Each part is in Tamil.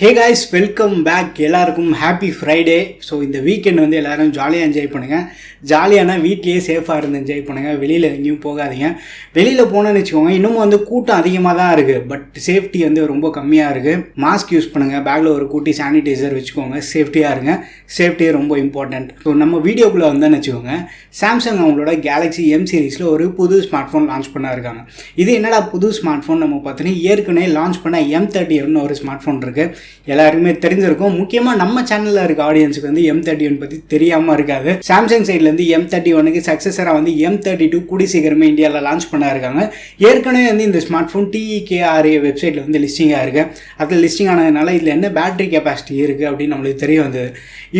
Hey guys, welcome back. எல்லாருக்கும் ஹாப்பி ஃப்ரைடே. ஸோ இந்த வீக்கெண்ட் வந்து எல்லோரும் ஜாலியாக என்ஜாய் பண்ணுங்கள். ஜாலியானா வீட்லேயே சேஃபாக இருந்து என்ஜாய் பண்ணுங்கள். வெளியில் எங்கேயும் போகாதீங்க. வெளியில் போனோன்னு வச்சுக்கோங்க, இன்னமும் வந்து கூட்டம் அதிகமாக தான் இருக்குது, பட் சேஃப்டி வந்து ரொம்ப கம்மியாக இருக்குது. மாஸ்க் யூஸ் பண்ணுங்கள், பேக்கில் ஒரு கூட்டி சானிடைசர் வச்சுக்கோங்க, சேஃப்டியாக இருங்க. சேஃப்டியே ரொம்ப இம்பார்ட்டண்ட். ஸோ நம்ம வீடியோக்குள்ளே வந்தோன்னு வச்சுக்கோங்க, சாம்சங் அவங்களோட கேலக்ஸி எம் சீரீஸில் ஒரு புது ஸ்மார்ட் ஃபோன் லான்ச் பண்ண இருக்காங்க. இது என்னடா புது ஸ்மார்ட் ஃபோன் நம்ம பார்த்தீங்கன்னா ஏற்கனவே லான்ச் பண்ண M31 ஒரு ஸ்மார்ட் ஃபோன் இருக்குது. எல்லாருமே தெரிஞ்சிருக்கும். முக்கியமாக நம்ம சேனலில் இருக்க ஆடியன்ஸுக்கு வந்து M31 பற்றி தெரியாமல் இருக்காது. சாம்சங் சைட்லேருந்து M31க்கு சக்ஸஸராக வந்து M32 கூடி சீக்கிரமே இந்தியாவில் லான்ச் பண்ண இருக்காங்க. ஏற்கனவே வந்து இந்த ஸ்மார்ட் ஃபோன் TECKBANDS வெப்சைட்டில் வந்து லிஸ்டிங்காக இருக்குது. அதில் லிஸ்டிங் ஆனதுனால இதில் என்ன பேட்டரி கெப்பாசிட்டி இருக்குது அப்படின்னு நம்மளுக்கு தெரிய வந்தது.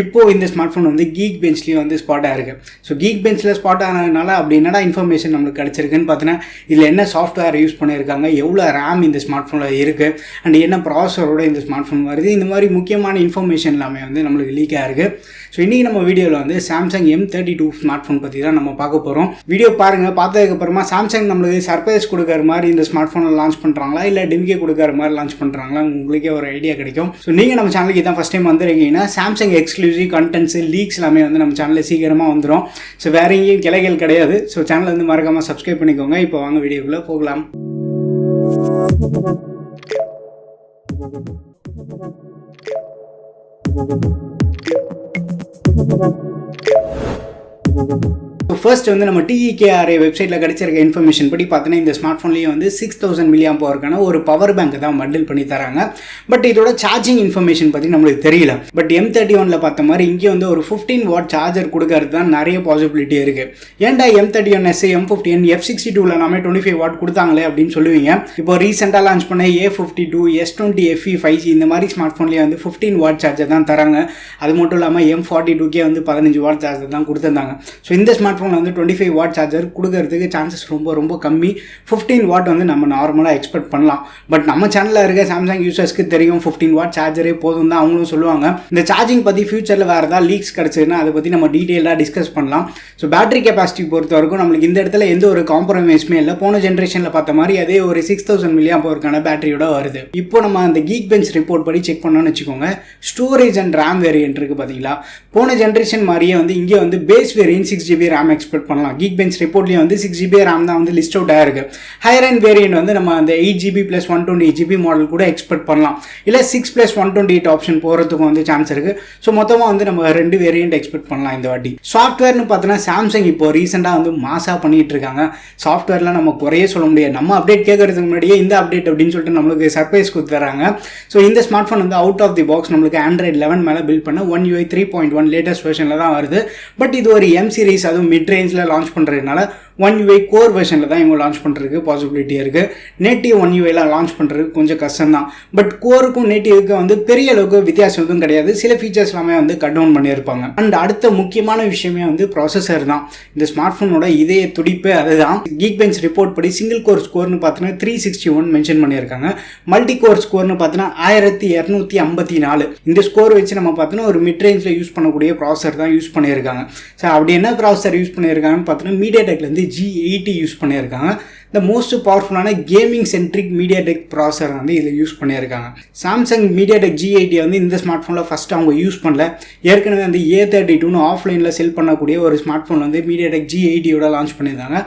இப்போது இந்த ஸ்மார்ட் ஃபோன் வந்து கீக் பெஞ்ச்லேயும் வந்து ஸ்பாட் ஆகிருக்கு. ஸோ கீக் பெஞ்சில் ஸ்பாட் ஆனதுனால அப்படி என்னடா இன்ஃபர்மேஷன் நம்மளுக்கு கிடச்சிருக்குன்னு பார்த்தீங்கன்னா, இதில் என்ன சாஃப்ட்வேர் யூஸ் பண்ணியிருக்காங்க, எவ்வளோ ரேம் இந்த ஸ்மார்ட் ஃபோனில் இருக்குது, அண்ட் என்ன ப்ராசஸரோட இந்த ஸ்மார்ட் ஃபோன் வருது, இந்த மாதிரி முக்கியமான இன்ஃபர்மேஷன் எல்லாமே வந்து நம்மளுக்கு லீக் ஆகிருக்கு. ஸோ இன்றைக்கி நம்ம வீடியோவில் வந்து சாம்சங் M32 ஸ்மார்ட் ஃபோன் பற்றி தான் நம்ம பார்க்க போகிறோம். வீடியோ பாருங்கள். பார்த்ததுக்கப்புறமா சாம்சங் நம்மளுக்கு சர்ப்ரைஸ் கொடுக்குற மாதிரி இந்த ஸ்மார்ட் ஃபோனை லான்ச் பண்ணுறாங்களா இல்லை டிமிகே கொடுக்குற மாதிரி லான்ச் பண்ணுறாங்களா, உங்களுக்கே ஒரு ஐடியா கிடைக்கும். ஸோ நீங்கள் நம்ம சேனலுக்கு இதான் ஃபஸ்ட் டைம் வந்துருக்கீங்கன்னா, சாம்சங் எக்ஸ்க்ளூசிவ் கண்டென்ட்ஸ் லீக்ஸ் எல்லாமே வந்து நம்ம சேனலில் சீக்கிரமாக வந்துடும். ஸோ வேறு எங்கேயும் கிளைகள் கிடையாது. ஸோ சேனலை வந்து மறக்காமல் சப்ஸ்கிரைப் பண்ணிக்கோங்க. இப்போ வாங்க வீடியோக்குள்ளே போகலாம். ஃபர்ஸ்ட் வந்து நம்ம TECKBANDS வெப்சைட்டில் கிடைச்சிருக்க இன்ஃபர்மேஷன் படி பார்த்தீங்கன்னா, இந்த ஸ்மார்ட் ஃபோன்லேயே வந்து 6000 mAh ஒரு பவர் பேங்க் தான் பண்டில் பண்ணி தராங்க. பட் இதோட சார்ஜிங் இன்ஃபர்மேஷன் பற்றி நம்மளுக்கு தெரியல. பட் M31 பார்த்த மாதிரி இங்கே வந்து ஒரு 15 வாட் சார்ஜர் கொடுக்கறது தான் நிறைய பாசிபிலிட்டி இருக்குது. ஏன்டா M31S M51 F62 எல்லாமே 25 வாட் கொடுத்தாங்களே அப்படின்னு சொல்லுவீங்க. இப்போ ரீசெண்டாக லான்ச் பண்ண A52 S20 FE 5G இந்த மாதிரி ஸ்மார்ட் ஃபோன்லேயே வந்து 15 வாட் சார்ஜர் தான் தராங்க. அது மட்டும் இல்லாமல் M42K வந்து 15 வாட் சார்ஜர் தான் கொடுத்துருந்தாங்க. ஸோ இந்த ஸ்மார்ட் ஃபோன் வந்து 25 வாட் சார்ஜர் கொடுக்கறதுக்கு சான்சஸ் ரொம்ப கம்மி. 15 வாட் வந்து நம்ம நார்மலாக எக்ஸ்பெக்ட் பண்ணலாம். பட் நம்ம சேனலில் இருக்க சாம்சங் யூசர்ஸ்க்கு தெரியும் 15 வாட் சார்ஜரே போதும் தான் அவங்களும் சொல்லுவாங்க. இந்த சார்ஜிங் பற்றி ஃபியூச்சரில் வேறு ஏதாவது லீக்ஸ் கிடச்சதுன்னா அதை பற்றி நம்ம டீட்டெயிலாக டிஸ்கஸ் பண்ணலாம். ஸோ பேட்டரி கெப்பாசிட்டி பொறுத்த வரைக்கும் நம்மளுக்கு இந்த இடத்துல எந்த ஒரு காம்ப்ரமைஸுமே இல்லை. போன ஜென்ரேஷனில் பார்த்த மாதிரி அதே ஒரு 6000 mAh பேட்டரியோட வருது. இப்போ நம்ம அந்த கீக் பெஞ்ச் ரிப்போர்ட் படி செக் பண்ணோன்னு வச்சுக்கோங்க, ஸ்டோரேஜ் அண்ட் ரேம் வேரியன்ட் இருக்குது பார்த்தீங்களா. போன ஜென்ரேஷன் மாதிரியே வந்து இங்கே வந்து base variant 6GB RAM expect பண்ணலாம். கீக் பெஞ்ச் ரிப்போர்ட்லேயே வந்து 6GB ரேம் தான் வந்து லிஸ்ட் அவுட் ஆயிருக்கு. ஹையர் அண்ட் வேரியன்ட் வந்து நம்ம அந்த 8GB + 128GB மாடல் கூட எக்ஸ்பெக்ட் பண்ணலாம். இல்லை 6 + 128 ஆப்ஷன் போகிறதுக்கும் வந்து சான்ஸ் இருக்குது. ஸோ மொத்தமாக வந்து நம்ம 2 வேரியன்ட் எக்ஸ்பெக்ட் பண்ணலாம் இந்த வாட்டி. சாஃப்ட்வேர்னு பார்த்தோன்னா சாம்சங் இப்போ ரீசெண்டாக வந்து மாசாக பண்ணிட்டு இருக்காங்க. சாஃப்ட்வேர்லாம் நம்ம குறையே சொல்ல முடியாது. நம்ம அப்டேட் கேட்கறதுக்கு முன்னாடியே இந்த அப்டேட் அப்படின்னு சொல்லிட்டு நம்மளுக்கு சர்ப்ரைஸ் கொடுத்துறாங்க. ஸோ இந்த ஸ்மார்ட் ஃபோன் வந்து அவுட் ஆஃப் தி பாக்ஸ் நம்மளுக்கு Android 11 மேலே பில்ட் பண்ண One UI 3.1 லேட்டஸ்ட் வெர்ஷனில் தான் வருது. பட் இது ஒரு M சீரிஸ், அதுவும் மிட் ரேஞ்சில் லான்ச் பண்ணுறதுனால One UI கோர் வெர்ஷனில் தான் இவங்க லான்ச் பண்ணுறதுக்கு பாசிபிலிட்டி இருக்குது. நேட்டிவ் One UIலாம் லான்ச் பண்ணுறதுக்கு கொஞ்சம் கஷ்டம் தான். பட் கோருக்கும் நேட்டிவ்க்கு வந்து பெரிய அளவுக்கு வித்தியாசம் எதுவும் கிடையாது. சில ஃபீச்சர்ஸ் எல்லாமே வந்து கட் டவுன் பண்ணியிருப்பாங்க. அண்ட் அடுத்த முக்கியமான விஷயமே வந்து ப்ராசஸர் தான். இந்த ஸ்மார்ட் ஃபோனோட இதய துடிப்பு அதுதான். கீக் பெஞ்ச் ரிப்போர்ட் படி சிங்கிள் கோர் ஸ்கோர்னு பார்த்தீங்கன்னா 361 மென்ஷன் பண்ணியிருக்காங்க. மல்டி கோர் ஸ்கோர்னு பார்த்தீங்கன்னா 1254. இந்த ஸ்கோர் வச்சு நம்ம பார்த்தோன்னா ஒரு மிட் ரேஞ்சில் யூஸ் பண்ணக்கூடிய ப்ராசஸர் தான் யூஸ் பண்ணியிருக்காங்க. ஸோ அப்படி என்ன ப்ராசஸர் யூஸ் பண்ணியிருக்காங்கன்னு பார்த்தோன்னா MediaTekலேருந்து G80 யூஸ் பண்ணியிருக்காங்க. இந்த மோஸ்ட் பவர்ஃபுல்லான கேமிங் சென்ட்ரிக் MediaTek ப்ராசஸர் வந்து இதில் யூஸ் பண்ணியிருக்காங்க. சாம்சங் MediaTek G80 வந்து இந்த ஸ்மார்ட் ஃபோனில் ஃபஸ்ட்டு அவங்க யூஸ் பண்ணல. ஏற்கனவே வந்து A32 ஆஃப்லைனில் செல் பண்ணக்கூடிய ஒரு ஸ்மார்ட் ஃபோன் வந்து MediaTek G80யோட லான்ச் பண்ணியிருந்தாங்க.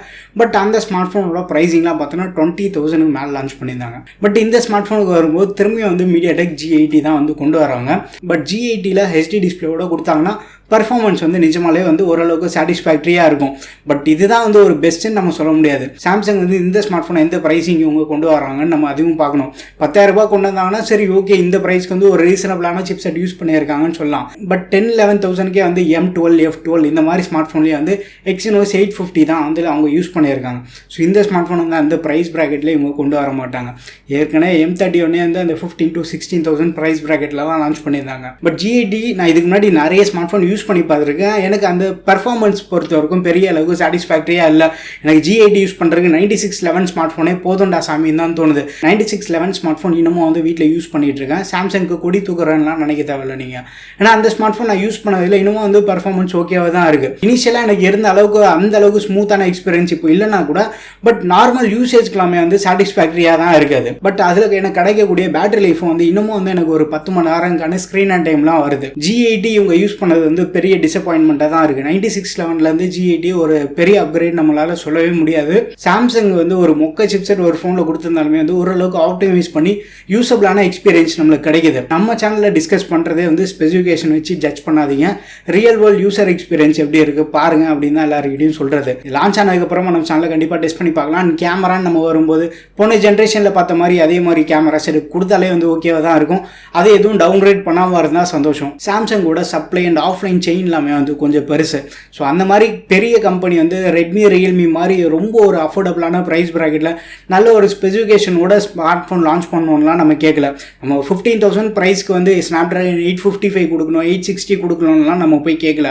பட் அந்த ஸ்மார்ட் ஃபோனோட ப்ரைஸிங்லாம் பார்த்தோன்னா 20,000 மேலே லான்ச் பண்ணியிருந்தாங்க. பட் இந்த ஸ்மார்ட் ஃபோனுக்கு வரும்போது திரும்பியும் வந்து MediaTek G80 தான் வந்து கொண்டு வராங்க. பட் G80ல் HD டிஸ்பிளேயோட கொடுத்தாங்கன்னா பர்ஃபார்மன்ஸ் வந்து நிஜமாலே வந்து ஓரளவுக்கு சாட்டிஸ்ஃபேக்டரியாக இருக்கும். பட் இதுதான் வந்து ஒரு பெஸ்ட்டுன்னு நம்ம சொல்ல முடியாது. சாம்சங் வந்து இந்த ஸ்மார்ட் ஃபோனை எந்த ப்ரைஸிங் இவங்க கொண்டு வராங்கன்னு நம்ம அதுவும் பார்க்கணும். 10,000 ரூபாய் கொண்டு வந்தாங்கன்னா சரி ஓகே, இந்த ப்ரைஸ்க்கு வந்து ஒரு ரீசனபிளான சிப்செட் யூஸ் பண்ணியிருக்காங்கன்னு சொல்லலாம். பட் 10-11,000க்கே வந்து M12 F12 இந்த மாதிரி ஸ்மார்ட் ஃபோன்லேயே வந்து Exynos 850 தான் வந்து அவங்க யூஸ் பண்ணியிருக்காங்க. ஸோ இந்த ஸ்மார்ட் ஃபோன் வந்து அந்த ப்ரைஸ் ப்ராக்கெட்டில் இவங்க கொண்டு வர மாட்டாங்க. ஏற்கனவே M31 வந்து அந்த 15,000 to 16,000 ப்ரைஸ் ப்ராக்கெட்டில் தான் லான்ச் பண்ணியிருந்தாங்க. பட் G80 நான் இதுக்கு முன்னாடி நிறைய ஸ்மார்ட் ஃபோன் யூஸ் பண்ணி பார்த்துருக்கேன். எனக்கு அந்த பர்ஃபார்மன்ஸ் பொறுத்த வரைக்கும் பெரிய அளவுக்கு சாட்டிஸ்ஃபேக்டரியாக இல்லை. எனக்கு G80 யூஸ் பண்ணுறதுக்கு 9611 ஸ்மார்ட் ஃபோனே போதும்டா சாமின்னு தான் தோணுது. 9611 ஸ்மார்ட் ஃபோன் இன்னமும் வந்து வீட்டில் யூஸ் பண்ணிட்டு இருக்கேன். சாம்சங்க்கு கொடி தூக்குறேன்லாம் நினைக்க தேவையில்லை நீங்கள். ஏன்னா அந்த ஸ்மார்ட் ஃபோன் நான் யூஸ் பண்ணதில்லை, இன்னமும் வந்து பர்ஃபார்மன்ஸ் ஓகேவாக தான் இருக்குது. இனிஷியலாக எனக்கு இருந்த அளவுக்கு அந்த அளவுக்கு ஸ்மூத்தான எக்ஸ்பீரியன்ஸ் இப்போ இல்லைனா கூட பட் நார்மல் யூசேஜ்க்கெல்லாமே வந்து சாட்டிஸ்ஃபேக்டரியாக தான் இருக்காது. பட் அதில் எனக்கு கிடைக்கக்கூடிய பேட்டரி லைஃபும் வந்து இன்னமும் வந்து எனக்கு ஒரு 10 மணி நேரங்கான ஸ்க்ரீன் அண்ட் டைம்லாம் வருது. G80 இவங்க யூஸ் பண்ணது வந்து பெரிய டிசப்பாயின்மெண்ட்டாக தான் இருக்குது. 9611 G80 ஒரு பெரிய அப்கிரேட் நம்மளால சொல்லவே முடியாது. சாம்சங் வந்து ஒரு மொக்க சிப்செட் ஒரு ஃபோனில் கொடுத்துருந்தாலுமே வந்து ஓரளவுக்கு ஆப்டிமைஸ் பண்ணி யூஸபிளான எக்ஸ்பீரியன்ஸ் நம்மளுக்கு கிடைக்குது. நம்ம சேனலில் டிஸ்கஸ் பண்ணுறதே வந்து ஸ்பெசிஃபிகேஷன் வச்சு ஜட்ஜ் பண்ணாதீங்க, ரியல் வேர்ல்ட் யூசர் எக்ஸ்பீரியன்ஸ் எப்படி இருக்குது பாருங்க அப்படின்னு தான் எல்லாருக்கிட்டையும் சொல்கிறது. லான்ச் ஆனதுக்கப்புறமா நம்ம சேனலில் கண்டிப்பாக டெஸ்ட் பண்ணி பார்க்கலாம். கேமரான்னு நம்ம வரும்போது போன ஜென்ரேஷனில் பார்த்த மாதிரி அதே மாதிரி கேமரா செட் கொடுத்தாலே வந்து ஓகேவாக தான் இருக்கும். அதை எதுவும் டவுன்கிரேட் பண்ணாமல் இருந்தால் சந்தோஷம். சாம்சங்கோட சப்ளை அண்ட் ஆஃப்லைன் செயின் எல்லாமே வந்து கொஞ்சம் பெருசு. ஸோ அந்த மாதிரி பெரிய கம்பெனி வந்து ரெட்மி ரியல்மி மாதிரி ரொம்ப ஒரு அஃபோர்டபுளான ப்ரைஸ் ப்ராக்கெட்டில் நல்ல ஒரு ஸ்பெசிஃபிகேஷனோட ஸ்மார்ட் ஃபோன் லான்ச் பண்ணணும்லாம் நம்ம கேட்கல. நம்ம 15,000 ப்ரைஸ்க்கு வந்து ஸ்னாப்ட்ராகன் 855 கொடுக்கணும், 860 கொடுக்கணும்லாம் நம்ம போய் கேட்கல.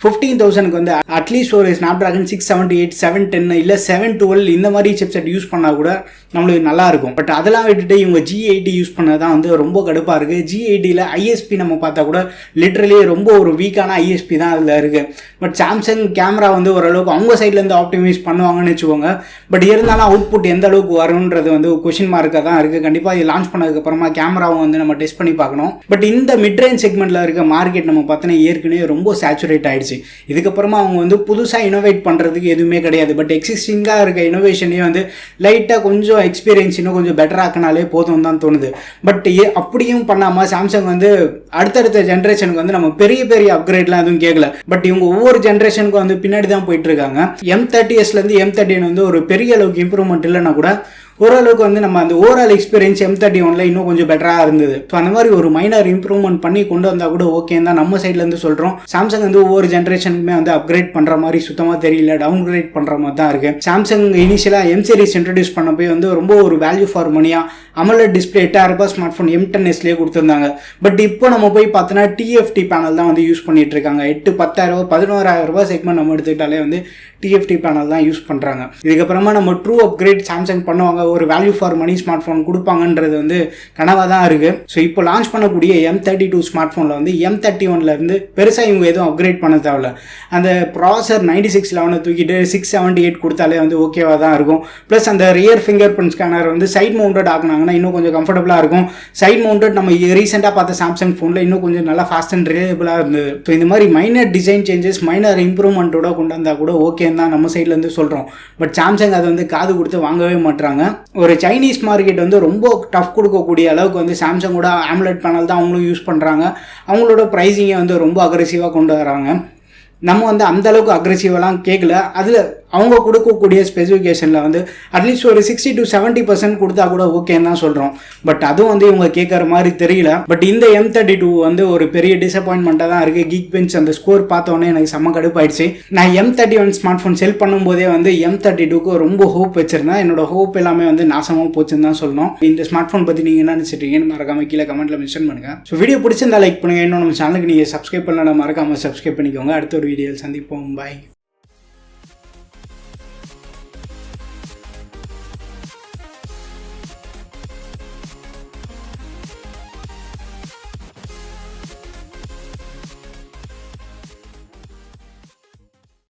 15,000க்கு வந்து அட்லீஸ்ட் ஒரு ஸ்னாப்ட்ராகன் 678, 710 இல்லை 712 இந்த மாதிரி சிப்செட் யூஸ் பண்ணால் கூட நம்மளுக்கு நல்லா இருக்கும். பட் அதெல்லாம் விட்டுட்டு இவங்க G80 யூஸ் பண்ணது தான் வந்து ரொம்ப கடுப்பாக இருக்குது. G80ல் ஐஎஸ்பி நம்ம பார்த்தா கூட லிட்ரலி ரொம்ப ஒரு வீக்கான ஐஎஸ்பி தான் அதில் இருக்குது. பட் சாம்சங் கேமரா வந்து ஓரளவுக்கு அவங்க சைட்லேருந்து ஆப்டிமைஸ் பண்ணுவாங்கன்னு வச்சுக்கோங்க. பட் இருந்தாலும் அவுட்புட் எந்த அளவுக்கு வரும்ன்றது வந்து கொஷின் மார்க்காக தான் இருக்குது. கண்டிப்பாக இது லான்ச் பண்ணதுக்கப்புறமா கேமராவும் வந்து நம்ம டெஸ்ட் பண்ணி பார்க்கணும். பட் இந்த மிட்ரேஞ்ச் செக்மெண்ட்டில் இருக்க மார்க்கெட் நம்ம பார்த்தோன்னா ஏற்கனவே ரொம்ப சேச்சுரேட் ஆகிடுச்சு. இதுக்கப்புறமா அவங்க வந்து புதுசாக இனோவேட் பண்ணுறதுக்கு எதுவுமே கிடையாது. பட் எக்ஸிஸ்டிங்காக இருக்க இனோவேஷனே வந்து லைட்டாக கொஞ்சம் எக்ஸ்பீரியன்ஸ் இன்னும் கொஞ்சம் பெட்டராக்கினாலே போதும் தான் தோணுது. பட் அப்படியும் பண்ணாமல் சாம்சங் வந்து அடுத்தடுத்த ஜென்ரேஷனுக்கு வந்து நம்ம பெரிய பெரிய அப்கிரேட்லாம் எதுவும் கேட்கல. பட் இவங்க ஒவ்வொரு ஜென்ரேஷனுக்கு வந்து பின்னாடி தான் போயிட்டு இருக்காங்க. M30sலேருந்து M31 வந்து ஒரு பெரிய அளவுக்கு இம்ப்ரூவ்மெண்ட் இல்லைன்னா கூட ஓரளவுக்கு வந்து நம்ம அந்த ஓவரால் எக்ஸ்பீரியன்ஸ் M31 இன்னும் கொஞ்சம் பெட்டராக இருந்தது. ஸோ அந்த மாதிரி ஒரு மைனர் இம்ப்ரூவ்மெண்ட் பண்ணி கொண்டு வந்தால் கூட ஓகேன்னு தான் நம்ம சைட்லேருந்து சொல்கிறோம். சாம்சங் வந்து ஒவ்வொரு ஜென்ரேஷனுக்குமே வந்து அப்கிரேட் பண்ணுற மாதிரி சுத்தமாக தெரியல, டவுன்கிரேட் பண்ணுற மாதிரி தான் இருக்குது. சாம்சங் இனிஷியலாக M சீரிஸ் இன்ட்ரடியூஸ் பண்ண போய் வந்து ரொம்ப ஒரு வேல்யூ ஃபார் மணியாக AMOLED டிஸ்பிளே 8000 ஸ்மார்ட் ஃபோன் M10sலேயே கொடுத்துருந்தாங்க. பட் இப்போ நம்ம போய் பார்த்தோன்னா TFT பேனல் தான் வந்து யூஸ் பண்ணிட்டு இருக்காங்க. 8,000, 10,000, 11,000 செக்மெண்ட் நம்ம எடுத்துக்கிட்டாலே வந்து TFT பேனல் தான் யூஸ் பண்ணுறாங்க. இதுக்கப்புறமா நம்ம ட்ரூ அப்கிரேட் சாம்சங் பண்ணுவாங்க, ஒரு value for money smart phone கொடுப்பாங்கன்றது வந்து கனவாக தான் இருக்குது. ஸோ இப்போ லான்ச் பண்ணக்கூடிய M32 ஸ்மார்ட் ஃபோனில் வந்து M31லேருந்து பெருசாக இவங்க எதுவும் அப்கிரேட் பண்ண தேவையில்ல. அந்த ப்ராசர் 9611 தூக்கிட்டு 678 கொடுத்தாலே வந்து ஓகேவாக தான் இருக்கும். ப்ளஸ் அந்த ரியர் ஃபிங்கர் பிரிண்ட் ஸ்கேனர் வந்து சைட் மவுண்டட் ஆக்குனாங்கன்னா இன்னும் கொஞ்சம் கம்ஃபர்டபுளாக இருக்கும். சைட் மவுண்டட் நம்ம ரீசெண்டாக பார்த்த சாம்சங் ஃபோனில் இன்னும் கொஞ்சம் நல்லா ஃபாஸ்ட் அண்ட் ரிலேபிளாக இருந்தது. ஸோ இந்த மாதிரி மைனர் டிசைன் சேஞ்சஸ், மைனர் இம்ப்ரூவ்மெண்ட்டோட கொண்டு வந்தால் கூட ஓகேன்னு தான் நம்ம சைட்லேருந்து சொல்கிறோம். பட் சாம்சங் அதை வந்து காது கொடுத்து வாங்கவே மாட்டுறாங்க. ஒரு சைனீஸ் மார்க்கெட் வந்து ரொம்ப டஃப் கொடுக்கக்கூடிய அளவுக்கு வந்து சாம்சங்கோட AMOLED பேனல் தான் அவங்களும் யூஸ் பண்ணுறாங்க. அவங்களோட ப்ரைஸிங்கை வந்து ரொம்ப அக்ரெசிவாக கொண்டு வராங்க. நம்ம வந்து அந்த அளவுக்கு அக்ரெசிவெலாம் கேட்கல. அதில் அவங்க கொடுக்கக்கூடிய ஸ்பெசிஃபிகேஷனில் வந்து அட்லீஸ்ட் ஒரு 60 to 70% கொடுத்தா கூட ஓகேன்னு தான் சொல்கிறோம். பட் அதுவும் வந்து இவங்க கேட்குற மாதிரி தெரியல. பட் இந்த M32 வந்து ஒரு பெரிய டிசப்பாயின்மெண்ட்டாக தான் இருக்குது. Geekbench அந்த ஸ்கோர் பார்த்தோன்னே எனக்கு செம்ம கடுப்பாயிடுச்சு. நான் M31 ஸ்மார்ட் ஃபோன் செல் பண்ணும்போதே வந்து M32க்கு ரொம்ப ஹோப் வச்சுருந்தேன். என்னோட ஹோப் எல்லாமே வந்து நாசமாக போச்சுன்னு தான் சொல்லணும். இந்த ஸ்மார்ட் ஃபோன் பற்றி நீங்கள் என்ன நினச்சிட்டீங்கன்னு மறக்காமல் கீழே கமெண்ட்டில் மென்ஷன் பண்ணுங்கள். ஸோ வீடியோ பிடிச்சிருந்தா லைக் பண்ணுங்கள். இன்னும் நம்ம சேனலுக்கு நீங்கள் சப்ஸ்கிரைப் பண்ணலாம், மறக்காமல் சப்ஸ்கிரைப் பண்ணிக்கோங்க. அடுத்த ஒரு வீடியோவில் சந்திப்போம். பாய்.